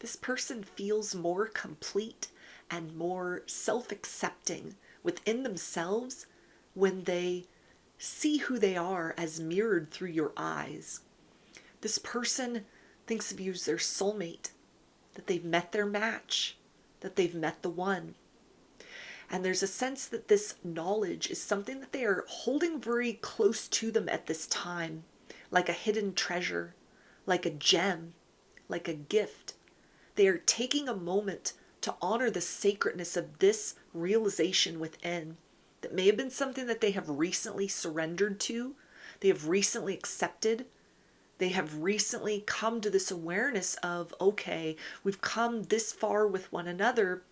This person feels more complete and more self-accepting within themselves when they see who they are as mirrored through your eyes. This person thinks of you as their soulmate, that they've met their match, that they've met the one. And there's a sense that this knowledge is something that they are holding very close to them at this time, like a hidden treasure, like a gem, like a gift. They are taking a moment to honor the sacredness of this realization within. That may have been something that they have recently surrendered to, they have recently accepted, they have recently come to this awareness of, okay, we've come this far with one another,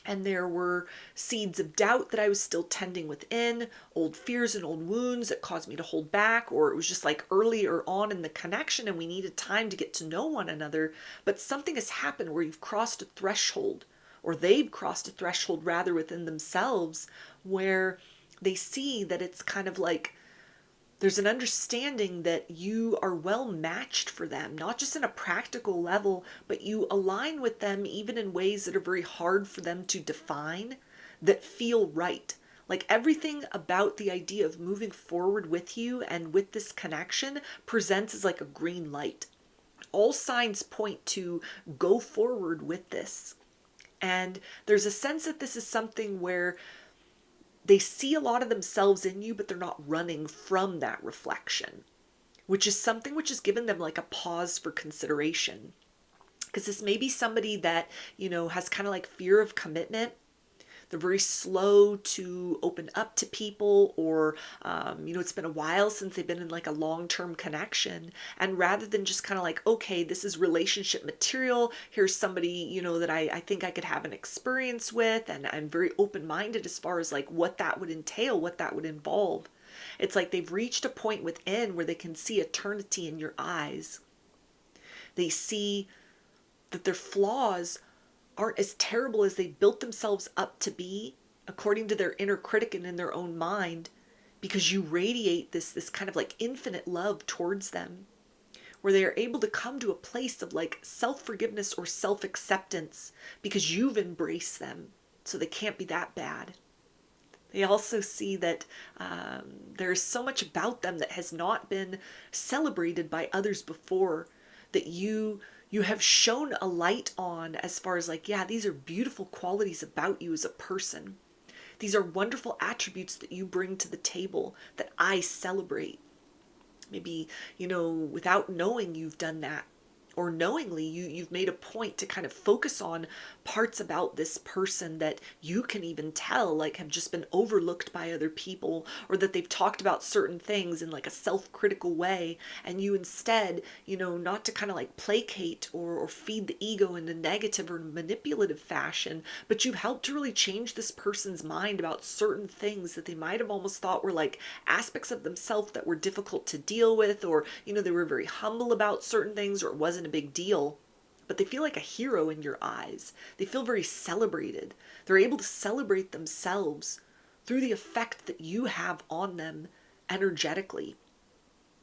and there were seeds of doubt that I was still tending within, old fears and old wounds that caused me to hold back, or it was just like earlier on in the connection and we needed time to get to know one another. But something has happened where you've crossed a threshold, or they've crossed a threshold rather within themselves, where they see that it's kind of like there's an understanding that you are well matched for them, not just in a practical level, but you align with them even in ways that are very hard for them to define, that feel right. Like everything about the idea of moving forward with you and with this connection presents as like a green light. All signs point to go forward with this. And there's a sense that this is something where they see a lot of themselves in you, but they're not running from that reflection, which is something which has given them like a pause for consideration. Because this may be somebody that, has kind of like fear of commitment. They're very slow to open up to people, or, it's been a while since they've been in like a long-term connection. And rather than just kind of like, okay, this is relationship material, here's somebody, that I think I could have an experience with, and I'm very open-minded as far as like what that would entail, what that would involve. It's like they've reached a point within where they can see eternity in your eyes. They see that their flaws aren't as terrible as they built themselves up to be, according to their inner critic and in their own mind, because you radiate this kind of like infinite love towards them, where they are able to come to a place of like self-forgiveness or self-acceptance because you've embraced them, so they can't be that bad. They also see that there's so much about them that has not been celebrated by others before, that you have shown a light on, as far as like, yeah, these are beautiful qualities about you as a person. These are wonderful attributes that you bring to the table that I celebrate. Maybe, without knowing you've done that. Or knowingly, you've made a point to kind of focus on parts about this person that you can even tell like have just been overlooked by other people, or that they've talked about certain things in like a self-critical way, and you instead, not to kind of like placate or feed the ego in a negative or manipulative fashion, but you've helped to really change this person's mind about certain things that they might have almost thought were like aspects of themselves that were difficult to deal with, or they were very humble about certain things, or it wasn't a big deal, but they feel like a hero in your eyes. They feel very celebrated. They're able to celebrate themselves through the effect that you have on them energetically.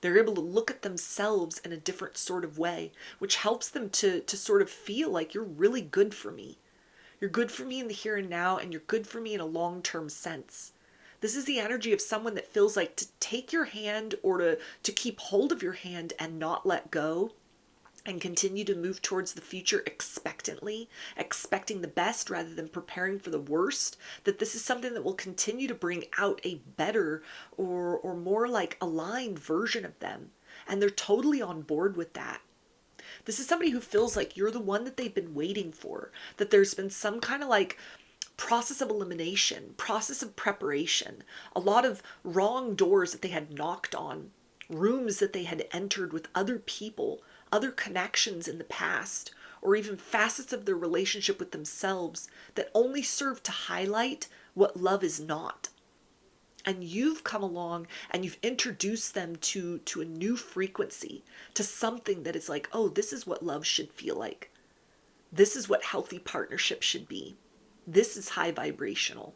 They're able to look at themselves in a different sort of way, which helps them to sort of feel like you're really good for me. You're good for me in the here and now, and you're good for me in a long-term sense. This is the energy of someone that feels like to take your hand, or to keep hold of your hand and not let go, and continue to move towards the future expectantly, expecting the best rather than preparing for the worst, that this is something that will continue to bring out a better or more like aligned version of them. And they're totally on board with that. This is somebody who feels like you're the one that they've been waiting for, that there's been some kind of like process of elimination, process of preparation, a lot of wrong doors that they had knocked on, rooms that they had entered with other people, other connections in the past, or even facets of their relationship with themselves that only serve to highlight what love is not. And you've come along and you've introduced them to a new frequency, to something that is like, oh, this is what love should feel like. This is what healthy partnership should be. This is high vibrational.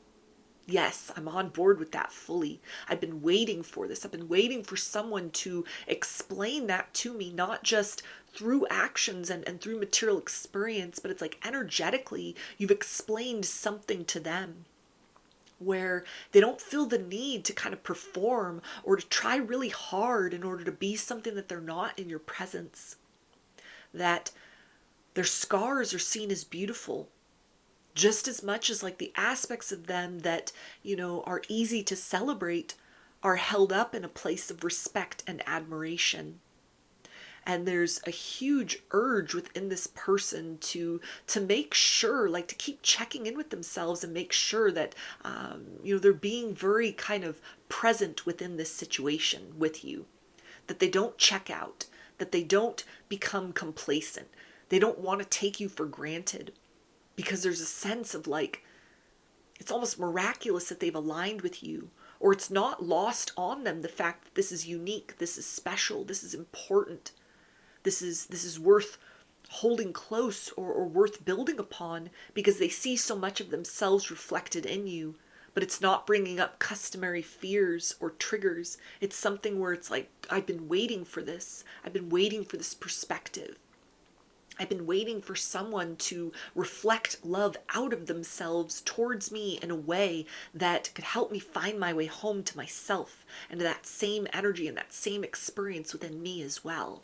Yes, I'm on board with that fully. I've been waiting for this. I've been waiting for someone to explain that to me, not just through actions and through material experience, but it's like energetically, you've explained something to them where they don't feel the need to kind of perform or to try really hard in order to be something that they're not in your presence. That their scars are seen as beautiful just as much as like the aspects of them that, are easy to celebrate are held up in a place of respect and admiration. And there's a huge urge within this person to make sure, like to keep checking in with themselves and make sure that they're being very kind of present within this situation with you, that they don't check out, that they don't become complacent, they don't want to take you for granted, because there's a sense of like it's almost miraculous that they've aligned with you, or it's not lost on them the fact that this is unique, this is special, this is important. This is worth holding close, or worth building upon, because they see so much of themselves reflected in you, but it's not bringing up customary fears or triggers. It's something where it's like, I've been waiting for this. I've been waiting for this perspective. I've been waiting for someone to reflect love out of themselves towards me in a way that could help me find my way home to myself and to that same energy and that same experience within me as well.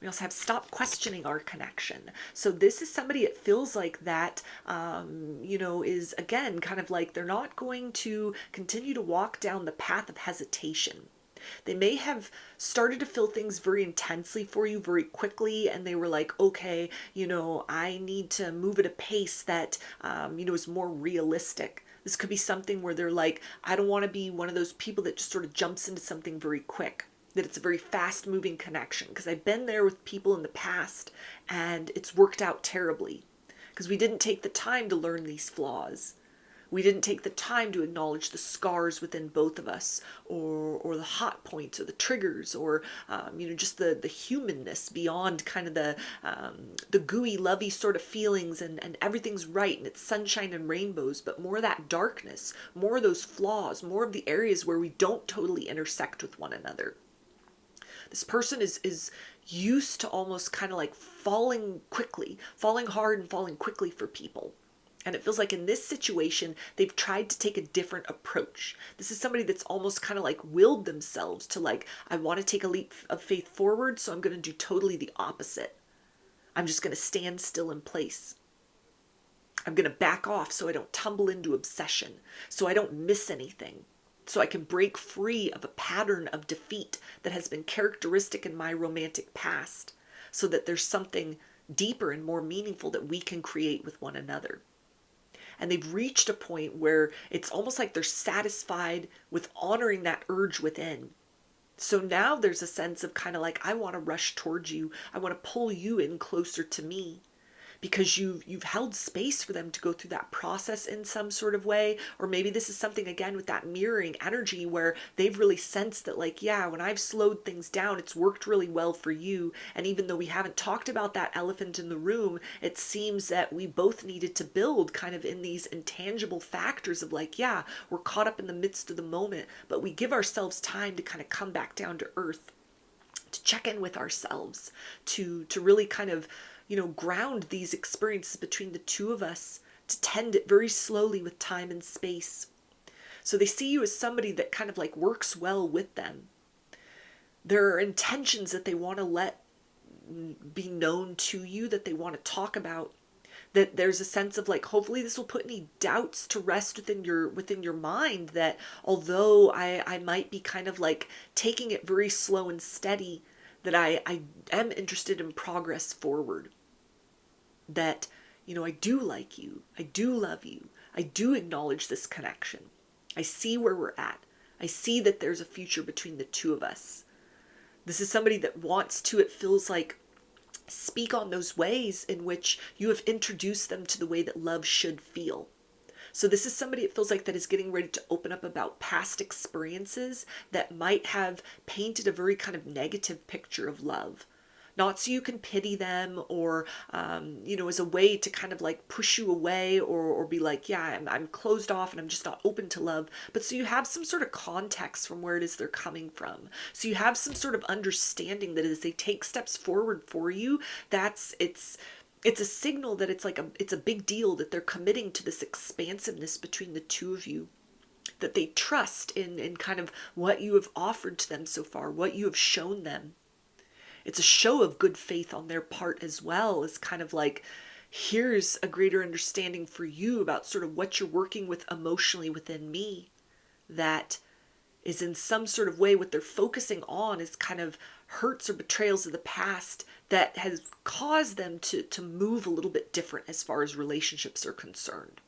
We also have stop questioning our connection. So this is somebody, it feels like that, is again kind of like they're not going to continue to walk down the path of hesitation. They may have started to feel things very intensely for you very quickly, and they were like, okay, I need to move at a pace that, is more realistic. This could be something where they're like, I don't want to be one of those people that just sort of jumps into something very quick, that it's a very fast moving connection, because I've been there with people in the past and it's worked out terribly because we didn't take the time to learn these flaws. We didn't take the time to acknowledge the scars within both of us, or the hot points, or the triggers, or just the humanness beyond kind of the gooey, lovey sort of feelings, and everything's right and it's sunshine and rainbows, but more of that darkness, more of those flaws, more of the areas where we don't totally intersect with one another. This person is used to almost kind of like falling hard and falling quickly for people. And it feels like in this situation, they've tried to take a different approach. This is somebody that's almost kind of like willed themselves to like, I want to take a leap of faith forward, so I'm going to do totally the opposite. I'm just going to stand still in place. I'm going to back off so I don't tumble into obsession, so I don't miss anything, so I can break free of a pattern of defeat that has been characteristic in my romantic past, so that there's something deeper and more meaningful that we can create with one another. And they've reached a point where it's almost like they're satisfied with honoring that urge within. So now there's a sense of kind of like, I want to rush towards you. I want to pull you in closer to me, because you've held space for them to go through that process in some sort of way. Or maybe this is something again with that mirroring energy where they've really sensed that like, yeah, when I've slowed things down, it's worked really well for you. And even though we haven't talked about that elephant in the room, it seems that we both needed to build kind of in these intangible factors of like, yeah, we're caught up in the midst of the moment, but we give ourselves time to kind of come back down to earth, to check in with ourselves, to really kind of ground these experiences between the two of us, to tend it very slowly with time and space. So they see you as somebody that kind of like works well with them. There are intentions that they want to let be known to you, that they want to talk about, that there's a sense of like, hopefully this will put any doubts to rest within your mind, that although I might be kind of like taking it very slow and steady, that I am interested in progress forward. That, I do like you, I do love you, I do acknowledge this connection. I see where we're at. I see that there's a future between the two of us. This is somebody that wants to, it feels like, speak on those ways in which you have introduced them to the way that love should feel. So this is somebody, it feels like, that is getting ready to open up about past experiences that might have painted a very kind of negative picture of love. Not so you can pity them or, as a way to kind of like push you away or be like, yeah, I'm closed off and I'm just not open to love, but so you have some sort of context from where it is they're coming from. So you have some sort of understanding that as they take steps forward for you, it's a signal that it's a big deal that they're committing to this expansiveness between the two of you, that they trust in kind of what you have offered to them so far, what you have shown them. It's a show of good faith on their part as well, as kind of like, here's a greater understanding for you about sort of what you're working with emotionally within me, that is in some sort of way what they're focusing on is kind of hurts or betrayals of the past that has caused them to move a little bit different as far as relationships are concerned.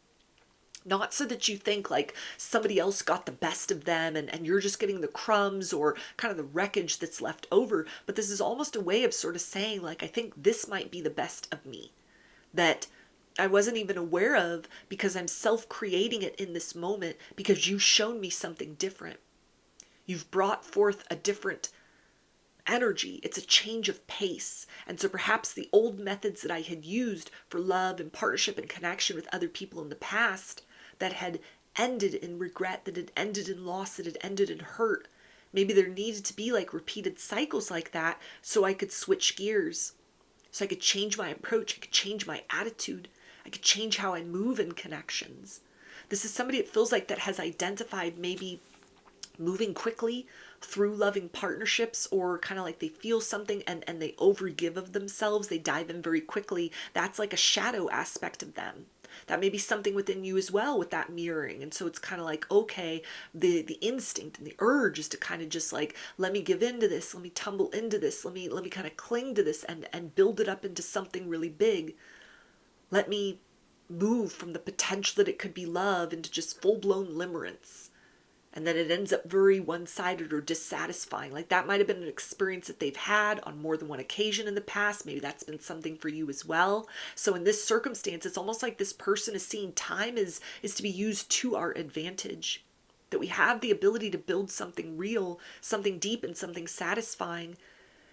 Not so that you think like somebody else got the best of them and you're just getting the crumbs or kind of the wreckage that's left over, but this is almost a way of sort of saying like, I think this might be the best of me that I wasn't even aware of because I'm self-creating it in this moment because you've shown me something different. You've brought forth a different energy. It's a change of pace. And so perhaps the old methods that I had used for love and partnership and connection with other people in the past that had ended in regret, that had ended in loss, that had ended in hurt, maybe there needed to be like repeated cycles like that so I could switch gears, so I could change my approach, I could change my attitude, I could change how I move in connections. This is somebody it feels like that has identified maybe moving quickly through loving partnerships, or kind of like they feel something and they overgive of themselves, they dive in very quickly. That's like a shadow aspect of them. That may be something within you as well with that mirroring. And so it's kind of like, okay, the instinct and the urge is to kind of just like, let me give in to this, let me tumble into this, let me kind of cling to this and build it up into something really big. Let me move from the potential that it could be love into just full-blown limerence. And then it ends up very one-sided or dissatisfying. Like that might have been an experience that they've had on more than one occasion in the past. Maybe that's been something for you as well. So in this circumstance, it's almost like this person is seeing time is to be used to our advantage. That we have the ability to build something real, something deep, and something satisfying.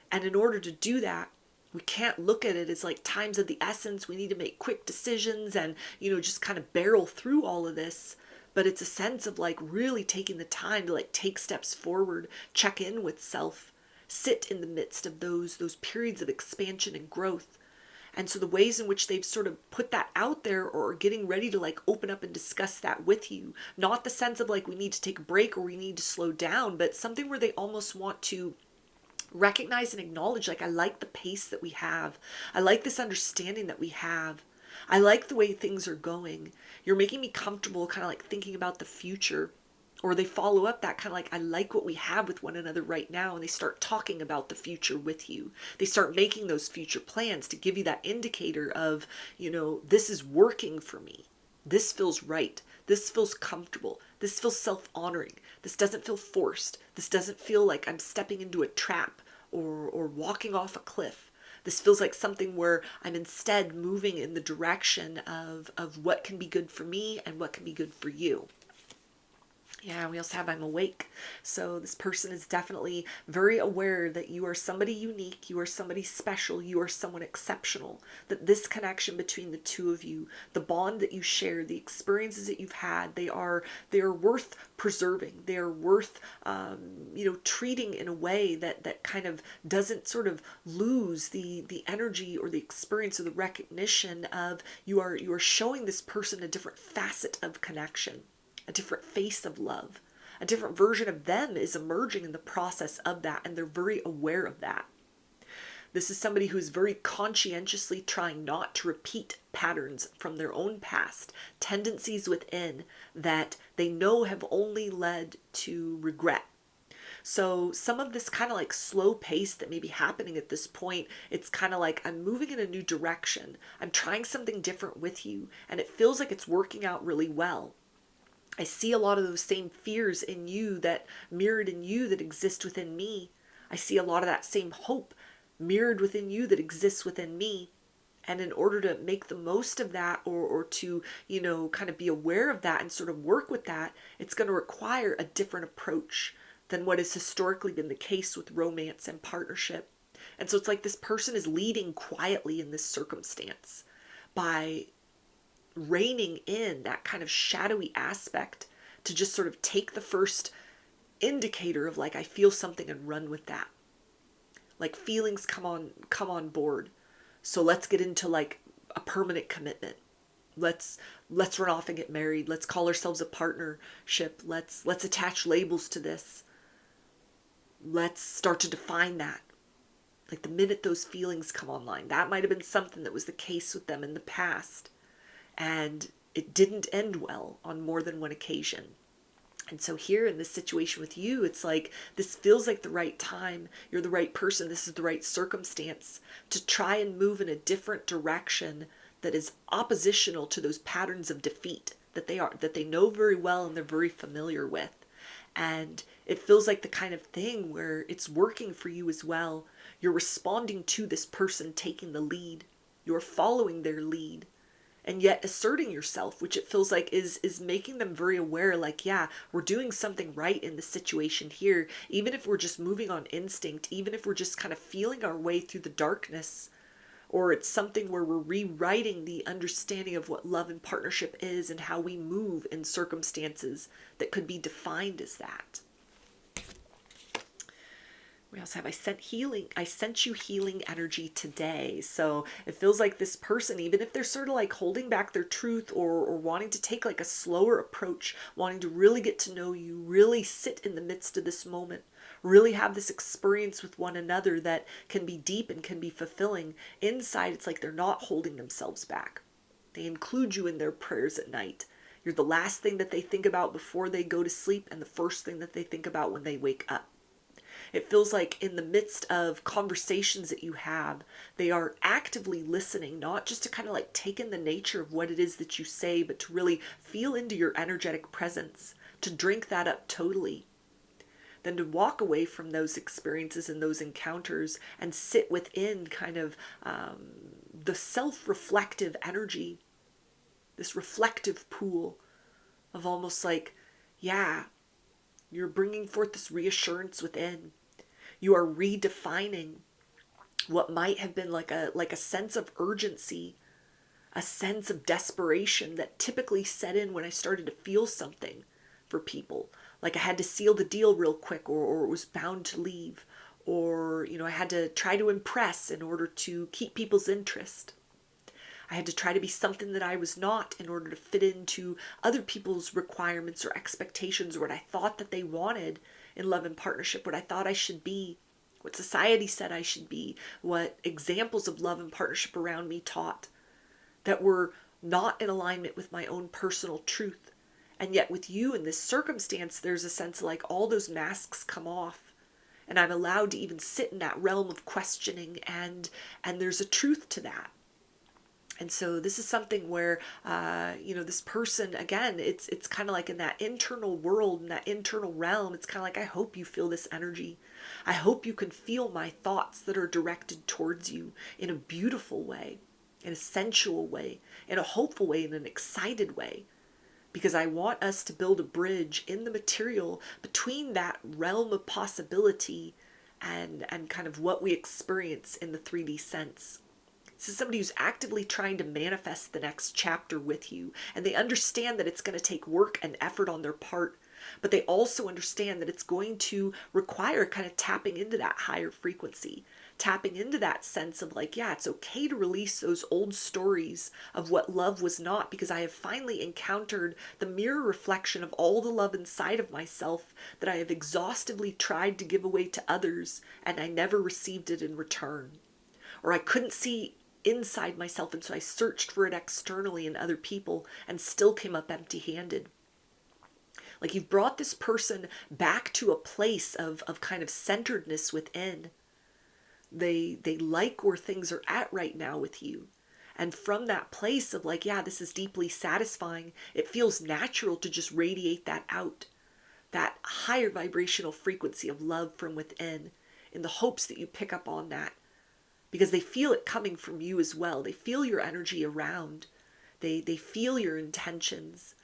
And in order to do that, we can't look at it as like time's of the essence. We need to make quick decisions and, just kind of barrel through all of this. But it's a sense of like really taking the time to like take steps forward, check in with self, sit in the midst of those periods of expansion and growth. And so the ways in which they've sort of put that out there or are getting ready to like open up and discuss that with you, not the sense of like we need to take a break or we need to slow down, but something where they almost want to recognize and acknowledge, like, I like the pace that we have. I like this understanding that we have. I like the way things are going. You're making me comfortable kind of like thinking about the future. Or they follow up that kind of like, I like what we have with one another right now. And they start talking about the future with you. They start making those future plans to give you that indicator of, this is working for me. This feels right. This feels comfortable. This feels self-honoring. This doesn't feel forced. This doesn't feel like I'm stepping into a trap or walking off a cliff. This feels like something where I'm instead moving in the direction of what can be good for me and what can be good for you. Yeah, we also have I'm awake. So this person is definitely very aware that you are somebody unique, you are somebody special, you are someone exceptional. That this connection between the two of you, the bond that you share, the experiences that you've had, they are worth preserving. They are worth treating in a way that kind of doesn't sort of lose the energy or the experience or the recognition of you are showing this person a different facet of connection, a different face of love. A different version of them is emerging in the process of that, and they're very aware of that. This is somebody who's very conscientiously trying not to repeat patterns from their own past, tendencies within that they know have only led to regret. So some of this kind of like slow pace that may be happening at this point, it's kind of like I'm moving in a new direction. I'm trying something different with you, and it feels like it's working out really well. I see a lot of those same fears in you that mirrored in you that exist within me. I see a lot of that same hope mirrored within you that exists within me. And in order to make the most of that or to, kind of be aware of that and sort of work with that, it's going to require a different approach than what has historically been the case with romance and partnership. And so it's like this person is leading quietly in this circumstance by reining in that kind of shadowy aspect to just sort of take the first indicator of like, I feel something, and run with that. Like feelings come on board. So let's get into like a permanent commitment. Let's run off and get married. Let's call ourselves a partnership. Let's attach labels to this. Let's start to define that. Like the minute those feelings come online, that might have been something that was the case with them in the past. And it didn't end well on more than one occasion. And so here in this situation with you, it's like, this feels like the right time. You're the right person. This is the right circumstance to try and move in a different direction that is oppositional to those patterns of defeat that they know very well and they're very familiar with. And it feels like the kind of thing where it's working for you as well. You're responding to this person taking the lead. You're following their lead. And yet asserting yourself, which it feels like is making them very aware, like, yeah, we're doing something right in the situation here. Even if we're just moving on instinct, even if we're just kind of feeling our way through the darkness, or it's something where we're rewriting the understanding of what love and partnership is and how we move in circumstances that could be defined as that. We also have, I sent you healing energy today. So it feels like this person, even if they're sort of like holding back their truth, or wanting to take like a slower approach, wanting to really get to know you, really sit in the midst of this moment, really have this experience with one another that can be deep and can be fulfilling. Inside, it's like they're not holding themselves back. They include you in their prayers at night. You're the last thing that they think about before they go to sleep, and the first thing that they think about when they wake up. It feels like in the midst of conversations that you have, they are actively listening, not just to kind of like take in the nature of what it is that you say, but to really feel into your energetic presence, to drink that up totally. Then to walk away from those experiences and those encounters and sit within kind of the self-reflective energy, this reflective pool of almost like, yeah, you're bringing forth this reassurance within. You are redefining what might have been like a sense of urgency, a sense of desperation that typically set in when I started to feel something for people. Like I had to seal the deal real quick, or it was bound to leave, or, I had to try to impress in order to keep people's interest. I had to try to be something that I was not in order to fit into other people's requirements or expectations, or what I thought that they wanted in love and partnership, what I thought I should be, what society said I should be, what examples of love and partnership around me taught, that were not in alignment with my own personal truth. And yet with you in this circumstance, there's a sense of like all those masks come off, and I'm allowed to even sit in that realm of questioning, and there's a truth to that. And so this is something where, this person, again, it's kind of like in that internal world, in that internal realm, it's kind of like, I hope you feel this energy. I hope you can feel my thoughts that are directed towards you in a beautiful way, in a sensual way, in a hopeful way, in an excited way. Because I want us to build a bridge in the material between that realm of possibility and kind of what we experience in the 3D sense. This is somebody who's actively trying to manifest the next chapter with you. And they understand that it's going to take work and effort on their part. But they also understand that it's going to require kind of tapping into that higher frequency. Tapping into that sense of like, yeah, it's okay to release those old stories of what love was not. Because I have finally encountered the mirror reflection of all the love inside of myself that I have exhaustively tried to give away to others. And I never received it in return. Or I couldn't see inside myself, and so I searched for it externally in other people and still came up empty-handed. Like you've brought this person back to a place of kind of centeredness within. They like where things are at right now with you. And from that place of like, yeah, this is deeply satisfying, it feels natural to just radiate that out. That higher vibrational frequency of love from within, in the hopes that you pick up on that. Because they feel it coming from you as well. They feel your energy around. They feel your intentions.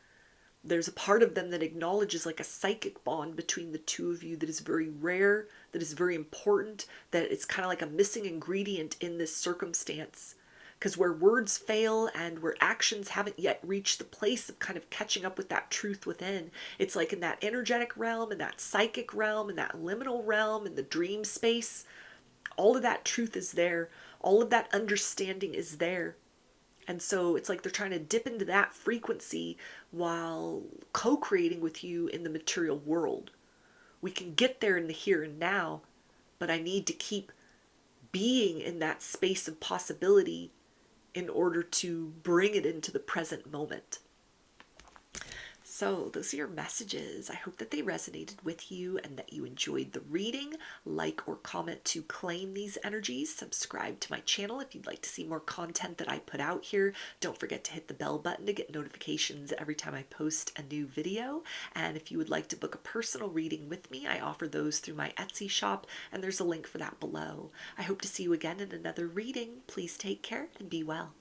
There's a part of them that acknowledges like a psychic bond between the two of you that is very rare, that is very important, that it's kind of like a missing ingredient in this circumstance. Because where words fail and where actions haven't yet reached the place of kind of catching up with that truth within, it's like in that energetic realm, in that psychic realm, in that liminal realm, in the dream space, all of that truth is there. All of that understanding is there. And so it's like they're trying to dip into that frequency while co creating with you in the material world. We can get there in the here and now, but I need to keep being in that space of possibility in order to bring it into the present moment. So those are your messages. I hope that they resonated with you and that you enjoyed the reading. Like or comment to claim these energies. Subscribe to my channel if you'd like to see more content that I put out here. Don't forget to hit the bell button to get notifications every time I post a new video. And if you would like to book a personal reading with me, I offer those through my Etsy shop, and there's a link for that below. I hope to see you again in another reading. Please take care and be well.